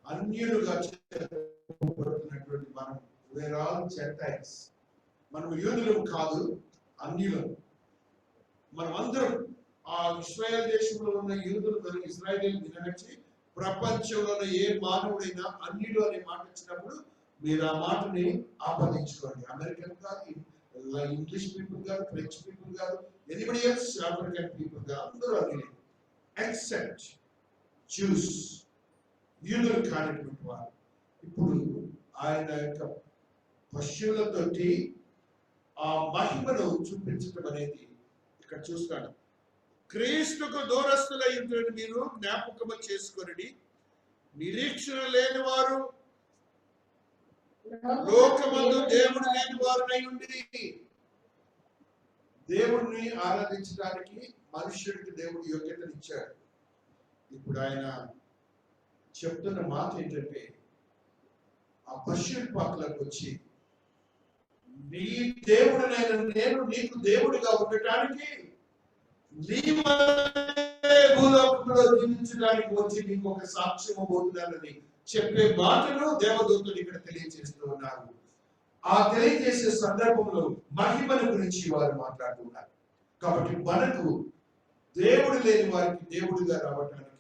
B: అన్యులుగా చెప్పబడుతున్నటువంటి మనం వేర్ ఆల్ జెంటైల్స్. మనం యూదులం కాదు, అన్యులం. మనం అందరం ఆ ఇశ్రాయేల్ దేశంలో ఉన్న యూదులు మనకి ఇశ్రాయేల్ వినొచ్చి ప్రపంచంలో ఏ మానవుడైనా అన్యులు అనే మాట వచ్చినప్పుడు మీరు ఆ మాటని ఆపాదించుకోండి. అమెరికన్ కాదు, ఇంగ్లీష్ పీపుల్ కాదు, ఫ్రెంచ్ పీపుల్ కాదు, ఎనీబడి ఎల్స్ ఆఫ్రికన్ పీపుల్ కాదు, అందరూ అన్యులే ఎక్సెప్ట్ జ్యూస్, యూదులు కానిటువంటి వారు. ఇప్పుడు ఆయన యొక్క పశువులతోటి ఆ మహిమను చూపించడం అనేది ఇక్కడ చూస్తాను. క్రీస్తుకు దూరస్తులై ఉంటున్న మీరు జ్ఞాపకము చేసుకొనిడి. నిరీక్షణ లేని వారు లోకమందు దేవుడు లేని వారునై ఉండి. దేవుణ్ణి ఆరాధించడానికి మనుష్యుడికి దేవుడు యోగ్యతనిచ్చాడు. ఇప్పుడు ఆయన చెప్తున్న మాట ఏంటంటే ఆ పశువుల పాకలకు వచ్చి, నీ దేవుడినైన నేను నీకు దేవుడిగా ఉండటానికి, నీ భూలోకంలో జీవించడానికి వచ్చి నీకు ఒక సాక్ష్యం పోతున్నానని చెప్పే మాటను దేవదూతలు ఇక్కడ తెలియజేస్తూ ఉన్నారు. ఆ తెలియజేసే సందర్భంలో మహిమను గురించి వారు మాట్లాడుతున్నారు. కాబట్టి మనకు దేవుడు లేని వారికి దేవుడిగా రావటానికి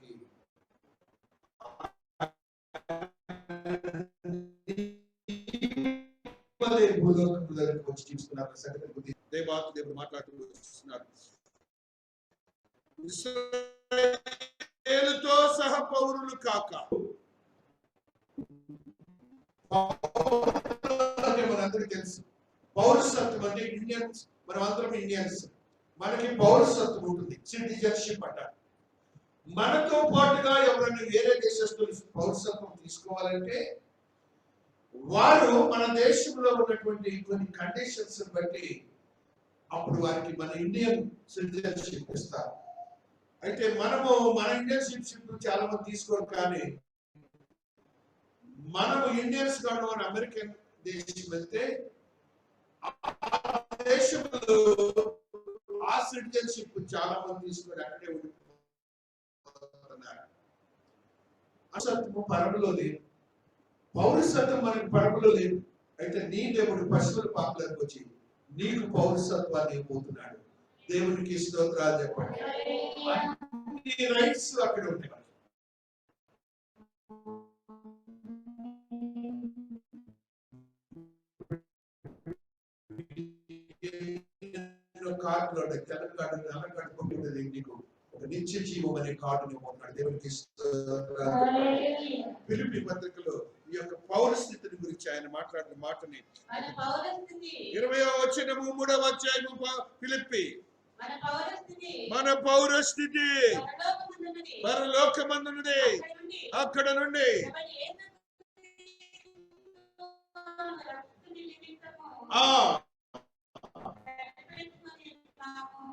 B: భూలోకంలో వచ్చి చూస్తున్నారు. దేవుడు మాట్లాడుతూ వస్తున్నారు. ఇశ్రాయేలుతో సహ పౌరులు కాక, మనందరికీ తెలుసు పౌరసత్వం అంటే ఇండియన్స్, మనం అందరం ఇండియన్స్, మనకి పౌరసత్వం ఉంటుంది, సిటిజన్షిప్ అంటారు. మనతో పాటుగా ఎవరైనా వేరే దేశస్తులు పౌరసత్వం తీసుకోవాలంటే వారు మన దేశంలో ఉన్నటువంటి కొన్ని కండిషన్స్ బట్టి అప్పుడు వారికి మన ఇండియన్ సిటిజన్షిప్ ఇస్తారు. అయితే మనము మన ఇండియన్ సిటిజన్షిప్ చాలా మంది తీసుకోరు, కానీ మనము ఇండియన్స్ గాను మన అమెరికన్ దేశం వెళ్తే దేశంలో ఆ సిటిజన్షిప్ చాలా మంది తీసుకొని అక్కడే ఉండిపోతున్నారు. పౌరసత్వం పరములో లేదు, పౌరసత్వం మనకి పరములో లేదు. అయితే నీ దేవుడు పశువుల పాకలకు వచ్చి నీకు పౌరసత్వాన్ని ఇవ్వబోతున్నాడు. దేవునికి స్తోత్రాలు చెప్పండి. అన్ని రైట్స్ అక్కడ ఉంటాయి. కార్డులో తెల్ల కార్డు, నల్ల కార్డు కొట్టుకుంటుంది, నీకు ఒక నిత్య జీవం అనే కార్డుని ఇవ్వబోతున్నాడు. దేవునికి ఫిలిప్పీ పత్రికలో ఈ యొక్క పౌరస్థితిని గురించి ఆయన మాట్లాడిన మాటని 20వ వచనము 3వ అధ్యాయము ఫిలిప్పీ, మన పౌరస్థితి పరలోకమందున్నది, అక్కడ నుండి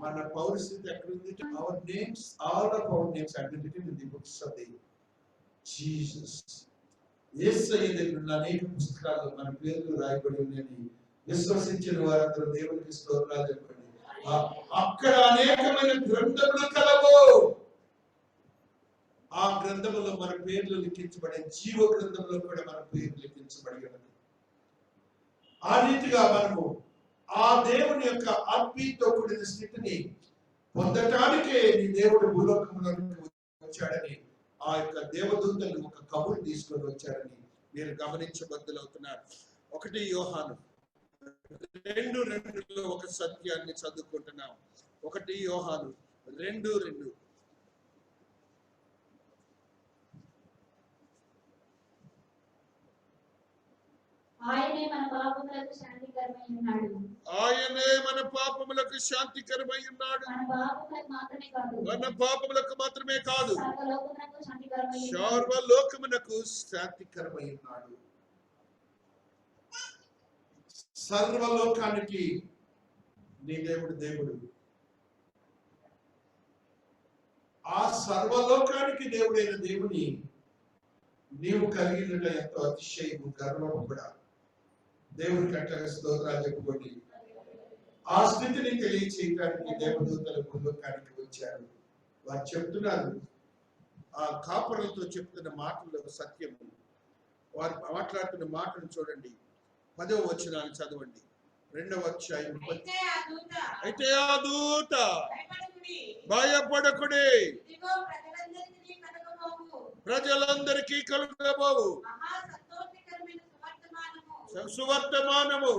B: మన పౌరస్థితి ఎక్కడుంది? our names, all of our names are written in the books of the Jesus. యేసయ్య దగ్గర ఉన్న అనేక పుస్తకాల్లో మన పేర్లు రాయబడి ఉన్నాయని విశ్వసించిన వారందరూ దేవునికి స్తోత్రాలు చెప్పండి. అక్కడ అనేకమైన గ్రంథములు కలవు. ఆ గ్రంథములో మన పేర్లు లిఖించబడే జీవ గ్రంథంలో కూడా మన పేర్లు లిఖించబడి ఉన్నది. ఆ రీతిగా మనము ఆ దేవుని యొక్క ఆత్మీయతో కూడిన స్థితిని పొందటానికే నీ దేవుడు భూలోకంలోకి వచ్చాడని ఆ యొక్క దేవదూతలు ఒక కబురు తీసుకొని వచ్చాడని మీరు గమనించబద్దులవుతున్నారు. 1 యోహాను 2:2 ఒక సత్యాన్ని చదువుకుంటున్నాం. 1 యోహాను 2:2.
D: ఆయనే మన పాపములకు శాంతికరమై ఉన్నాడు.
B: ఆయనే మన పాపములకు శాంతికరమై ఉన్నాడు. మన పాపములకు మాత్రమే కాదు, సర్వలోకమునకు శాంతికరమై ఉన్నాడు. సర్వలోకానికి నీ దేవుడు దేవుడు. ఆ సర్వలోకానికి దేవుడైన దేవుని నీవు కలిగినట ఎంతో అతిశయము, గర్వము కూడా. దేవునికి అట్లా స్తోత్రాలు చెప్పుకోండి. ఆ స్థితిని తెలియచేయడానికి దేవదూతలు భూలోకానికి వచ్చారు. వారు చెప్తున్నారు, ఆ కాపరులతో చెప్తున్న మాటల్లో సత్యము. వారు మాట్లాడుతున్న మాటను చూడండి. 10వ వచనాన్ని చదవండి. 2వ అధ్యాయం. అయితే ఆ దూత భయపడకుడి, ప్రజలందరికీ కలుగబోవు సువర్తమానము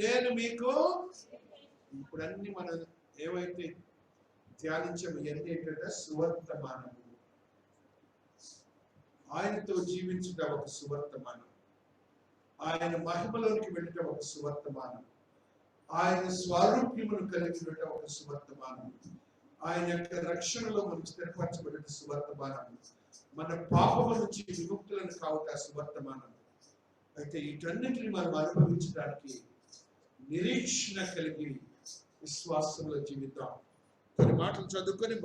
B: నేను మీకు. ఇప్పుడు అన్ని మనం ఏవైతే ధ్యానించాము ఎన్ని ఏంటంటే సువర్తమానము. ఆయనతో జీవించుట ఒక సువర్తమానం, ఆయన మహిమలోనికి వెళ్ళటం ఒక సువర్తమానం, ఆయన స్వరూప్యమును కలిగినట ఒక సువర్తమానం, ఆయన యొక్క రక్షణలో మనం స్థిరపరచబడిన సువర్తమానం, మన పాపము నుంచి విముక్తులను కావట సువర్తమానం. అయితే వీటన్నిటిని మనం అనుభవించడానికి నిరీక్షణ కలిగి విశ్వాసంలో జీవిద్దాం. కొన్ని మాటలు చదువుకొని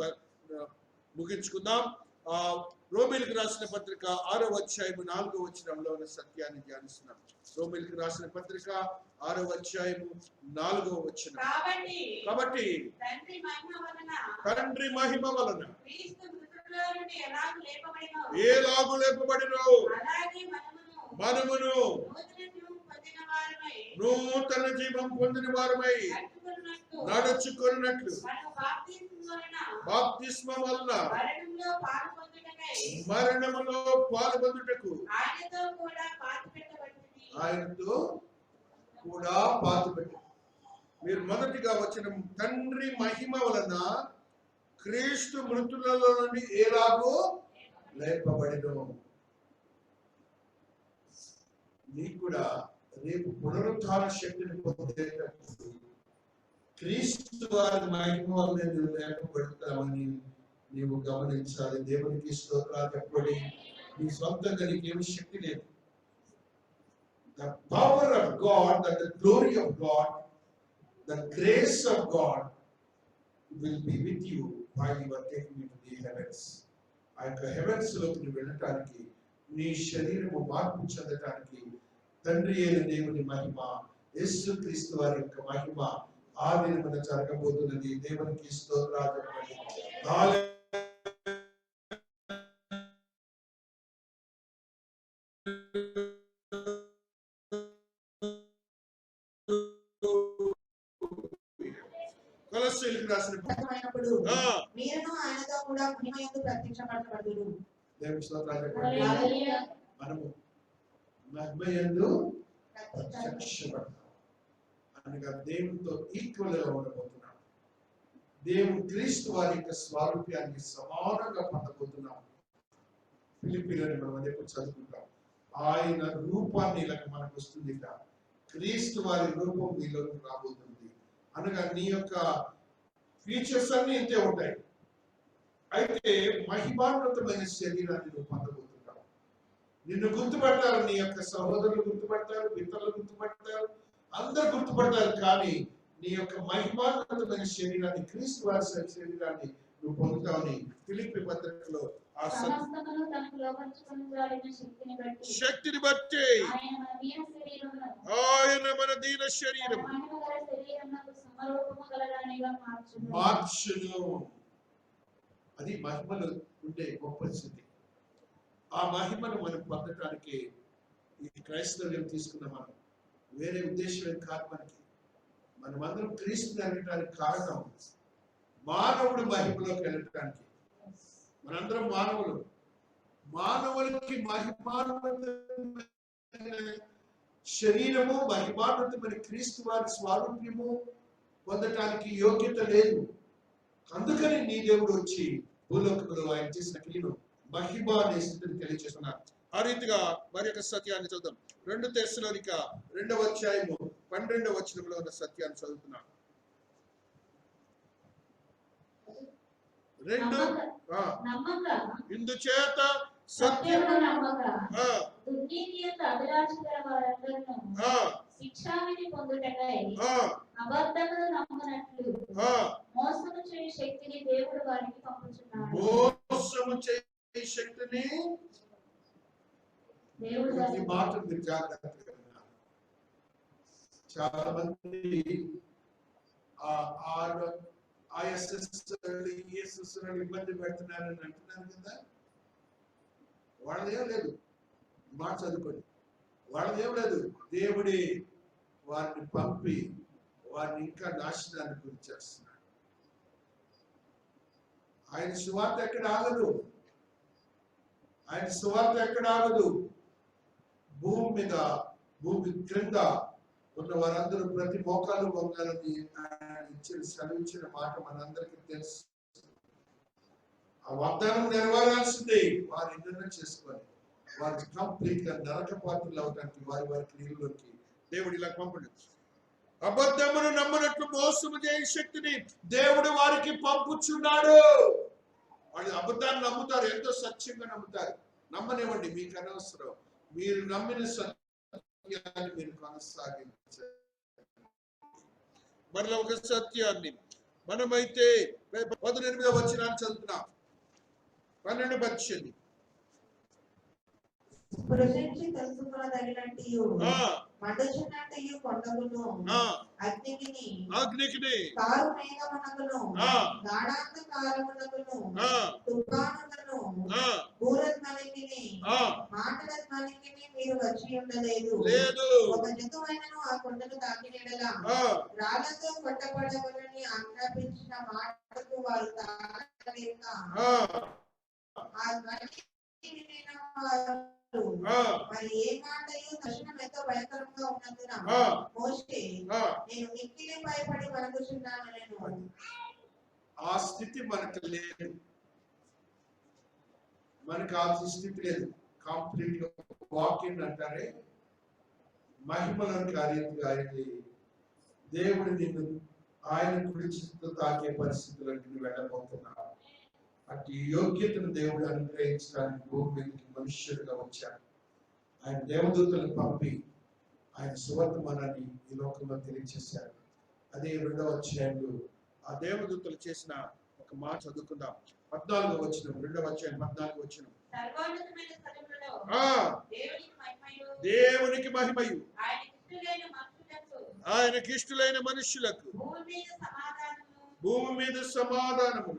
B: ముగించుకుందాం. రోమీలకు రాసిన పత్రిక 6వ అధ్యాయం 4వ వచనంలో ఉన్న సత్యాన్ని ధ్యానిస్తున్నాం. రోమీలకు రాసిన పత్రిక 6వ అధ్యాయం 4వ వచనం. కాబట్టి తండ్రి మహిమ వలన ఎలాగు లేపబడినో మనమును నూతన జీవం పొందిన వారమై నడుచుకున్నట్లు బాప్తిస్మం వలన మరణములో పాలుపొందుటకు ఆయనతో కూడా పాతుపెట్టు. మీరు మొదటిగా వచ్చిన తండ్రి మహిమ వలన క్రీస్తు మృతులలో నుండి ఎలాగో లేపబడినో నీకు కూడా రేపు పునరుత్థాన శక్తిని పొందేటప్పుడు క్రీస్తు వారి మహిమ వల్ల నువ్వు లేపబడతామని నీవు గమనించాలి. దేవునికి స్తోత్రాలు చెప్పండి. నీ సొంతంగా నీకేమి శక్తి లేదు. The power of God, the glory of God, the grace of God will be with you while you are taking into the heavens. ఆ యొక్క హెవెన్స్ లోకి నువ్వు వెళ్ళటానికి, నీ శరీరము మార్పు చెందటానికి తండ్రి అయిన దేవుని మహిమ, యేసు క్రీస్తు వారి యొక్క మహిమ ఆ దినమున జరగబోతున్నది. దేవునికి స్తోత్రాలు చెప్పండి. కొలస్సీయులకు రాసిన
C: మీరును ఆయనతో కూడా మహిమయందు ప్రత్యక్షపరచబడుదురు.
B: దేవునికి స్తోత్రాలు చెప్పండి. మనము మహిమయందు ప్రత్యక్షపడతాం అనగా దేవునితో ఈక్వల్ గా ఉండబోతున్నాం. దేవుడు క్రీస్తు వారి యొక్క స్వారూప్యాన్ని సమానంగా పొందబోతున్నాం. ఫిలిప్పీలని మనం అదే చదువుకుంటాం. ఆయన రూపాన్ని ఇలాగ మనకు వస్తుంది. క్రీస్తు వారి రూపం మీలోకి రాబోతుంది అనగా నీ యొక్క ఫీచర్స్ అన్ని ఇంతే ఉంటాయి. అయితే మహిమాన్వితమైన శరీరాన్ని నువ్వు పొందబోతున్నావు. నిన్ను గుర్తుపడతారు, నీ యొక్క సహోదరులు గుర్తుపడతారు, ఇతరులు గుర్తుపడతారు, అందరు గుర్తుపడతారు. కానీ నీ యొక్క మహిమాన్వితమైన శరీరాన్ని, క్రీస్తు వారి శరీరాన్ని నువ్వు పొందుతావని ఫిలిప్పీ పత్రికలో శక్తిని బట్టి ఆయన మన దీన శరీరం మార్చును. అది మహిమలో ఉండే గొప్ప స్థితి. ఆ మహిమను మనం పొందటానికి ఈ క్రైస్తవ్యం తీసుకున్న మనం వేరే ఉద్దేశం కాదు. మనమందరం క్రీస్తుని వెళ్ళటానికి కారణం మానవుడు మహిమలోకి వెళ్ళటానికి. మనందరం మానవులకి మహిమాన్వితమైన శరీరము, మహిమాన్వితమైన క్రీస్తు వారి స్వారూప్యము పొందటానికి యోగ్యత లేదు. అందుకని నీ దేవుడు వచ్చి భూలోకంలో ఆయన చేసిన క్రియను మహిమ అనే స్థితిని తెలియజేస్తున్నారు. ఆ రీతిగా మరి యొక్క సత్యాన్ని చదువుతాం. 2 తెస్సలోనిక 2వ అధ్యాయము 12వ వచనంలో ఉన్న సత్యాన్ని చదువుతున్నాం. ఇందుచేత సత్యము
D: శిక్షావిధి పొందుటకై అబద్ధమును నమ్మునట్లు మోసము చేయు శక్తిని దేవుడు వారికి పంపుచున్నాడు.
B: మోసము చేయు శక్తిని దేవుడు ఈ మాట మీరు జాగ్రత్తగా వినాలి. చాలా మంది ఇబ్బంది పెడుతున్నారని అంటున్నారు కదా. వాళ్ళదేం లేదు, మాట చదువుకోండి. వాళ్ళదేం లేదు, దేవుడి వారిని పంపి వారిని ఇంకా నాశనాన్ని గురి చేస్తున్నాడు. ఆయన సువార్త ఎక్కడ ఆగదు. ఆయన సువార్త ఎక్కడ ఆగదు. భూమి మీద, భూమి క్రింద ఉన్న వారందరూ ప్రతి మోకాలు వంగాలని ఆయన సెలవిచ్చిన మాట మనందరికీ తెలుసు. ఆ వాగ్దానం నెరవేరాల్సిందే. వారు ఎన్నో చేసుకొని వారు కంప్లీట్ గా నరక పాత్రలు అవడానికి వారి క్రియలోకి దేవుడు ఇలా పంపడు. అబద్ధమును నమ్మనట్లు మోసము చేయ శక్తిని దేవుడు వారికి పంపుచున్నాడు. వాళ్ళు అబద్ధాన్ని నమ్ముతారు, ఎంతో సత్యంగా నమ్ముతారు. నమ్మనివ్వండి, మీకు అనవసరం. మీరు నమ్మిన సత్యాన్ని మీరు కొనసాగించారు. మరలా ఒక సత్యాన్ని మనమైతే 18వ వచనాన్ని చదువుతున్నాం. 12
C: స్పృశించి తెలుసుకొనదగినట్టియు మండుచున్నట్టియు కొండకును అగ్నికిని కారు మేఘమునకును గాఢాంధకారమునకును తుఫానులను భూరధ్వనికిని మాటల ధ్వనికిని మీరు వచ్చి ఉండలేదు. ఒక జంతువైనను ఆ కొండను తాకినెడల రాళ్లతో కొట్టబడవలని ఆజ్ఞాపించిన మాటకు వారు తాకలేక ఆ ధ్వని వినిన వారు మరి ఏ మాటయు దర్శనం ఎంతో భయంకరంగా ఉన్నందున మోషే నేను మిక్కిలి భయపడి వణుకుచున్నాను. నేను
B: ఆ స్థితి మనకు లేదు, మనకు ఆ స్థితి లేదు. కంప్లీట్ గా వాకింగ్ అంటారే, మహిమలోని కార్యంగా అయింది. దేవుడు నిన్ను ఆయన కుడిచితో తాకే పరిస్థితులకు నువ్వు వెళ్ళబోతున్నావు. అటు యోగ్యతను దేవుడు అనుగ్రహించడానికి భూమి మీదకి మనుష్యుడిగా వచ్చాడు. ఆయన దేవదూతలను పంపి ఆయన సువర్తమానాన్ని ఈ లోకంలో తెలియజేశారు. అదే 2వ అధ్యాయంలో ఆ దేవదూతలు చేసిన ఒక మాట చదువుకుందాం. 14వ వచనం, 2వ అధ్యాయం 14వ వచనం. దేవునికి మహిమయు ఆయనకి ఇష్టలైన మనుష్యులకు భూమి మీద సమాధానము.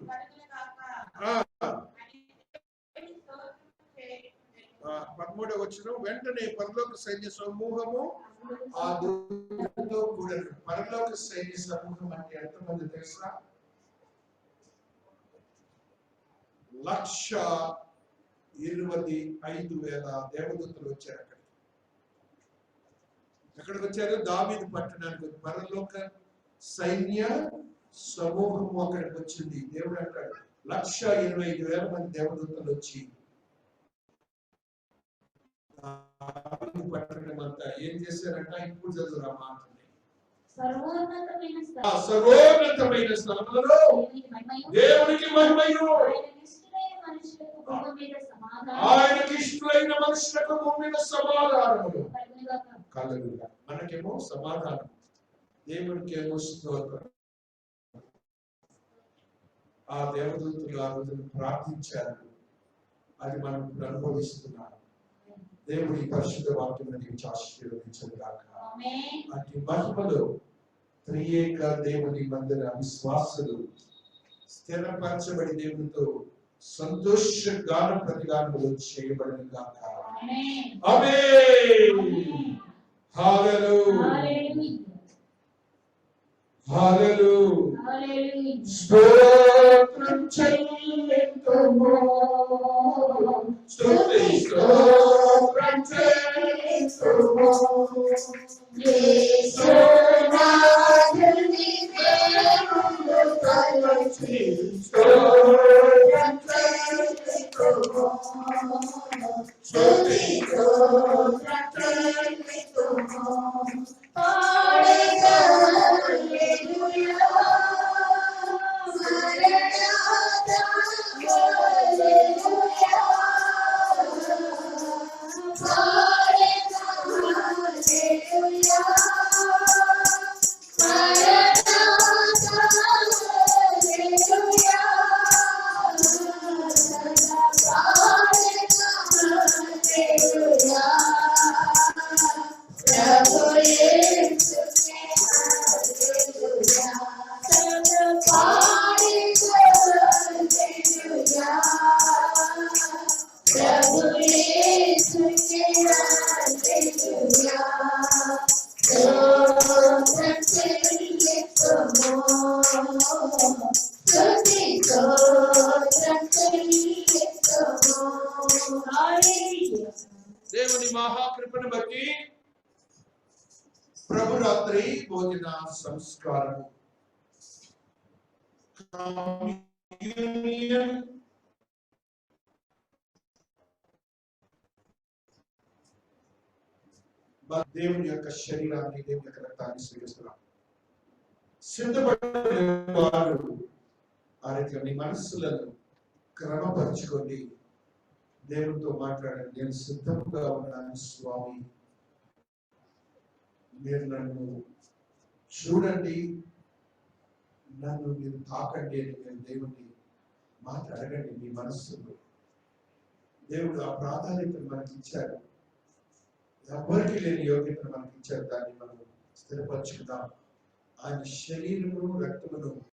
B: 13వ వచనం. వెంటనే పరలోక సైన్య సమూహము ఆ దూతతో కూడాను. పరలోక సైన్య సమూహం అంటే ఎంతమంది తెలుసా? 1,25,000 దేవదూతలు వచ్చారు. ఎక్కడికి వచ్చారు? దావీదు పట్టణానికి. పరలోక సైన్య సమూహము అక్కడికి వచ్చింది. దేవుడు అంటాడు 1,25,000 మంది దేవదూతలు వచ్చి పట్టణం అంతా ఏం చేశారంట? ఇప్పుడు చదువురా మాటని. సర్వోన్నతమైన స్థలములలో దేవునికి మహిమయు ఆయనకి ఇష్టలైన మనుషులకు భూమి మీద సమాధానములు కలుగుగా. మనకేమో సమాధానం, దేవునికేమో స్తోత్రం. ఆ దేవదూతలు ఆ రోజున ప్రార్థించారు, అది మనం అనుభవిస్తున్నాం. దేవుడి పరిశుద్ధ వాక్యం నుంచి ఆశీర్వదించను గాక. అటు మహిమలో త్రియేక దేవుని మందిర విశ్వాసులు స్థిరపరచబడి దేవునితో సంతోష గాన ప్రతిగానములు చేయబడను గాక. ఆమేన్. హల్లెలూయా, హల్లెలూయా. స్తోత్రం చెల్లింతుము, స్తుతి స్తోత్రం చెల్లింతుము. యేసునాథుని దేవుని తలచి స్తోత్రం చెల్లింతుము, స్తుతి స్తోత్రం చెల్లింతుము. దేవుని మహాకృపను బట్టి ప్రభు రాత్రి భోజన సంస్కారం దేవుని యొక్క శరీరాన్ని, దేవుని యొక్క రక్తాన్ని స్వీకరిస్తున్నాం. సిద్ధపడిన వారు ఆ రీతిగా మీ మనస్సులను క్రమపరచుకోండి. దేవునితో మాట్లాడండి. నేను సిద్ధంగా ఉన్నాను స్వామి, మీరు నన్ను చూడండి, నన్ను మీరు తాకండి అని మీరు దేవుని మాట అడగండి. మీ మనస్సులో దేవుడు ఆ ప్రాధాన్యతను మనకి ఇచ్చాడు. ఎవరికి లేని యోగ్యతను మనకి ఇచ్చాడు. దాన్ని మనం స్థిరపరచుకుందాం. ఆయన శరీరమును రక్తమును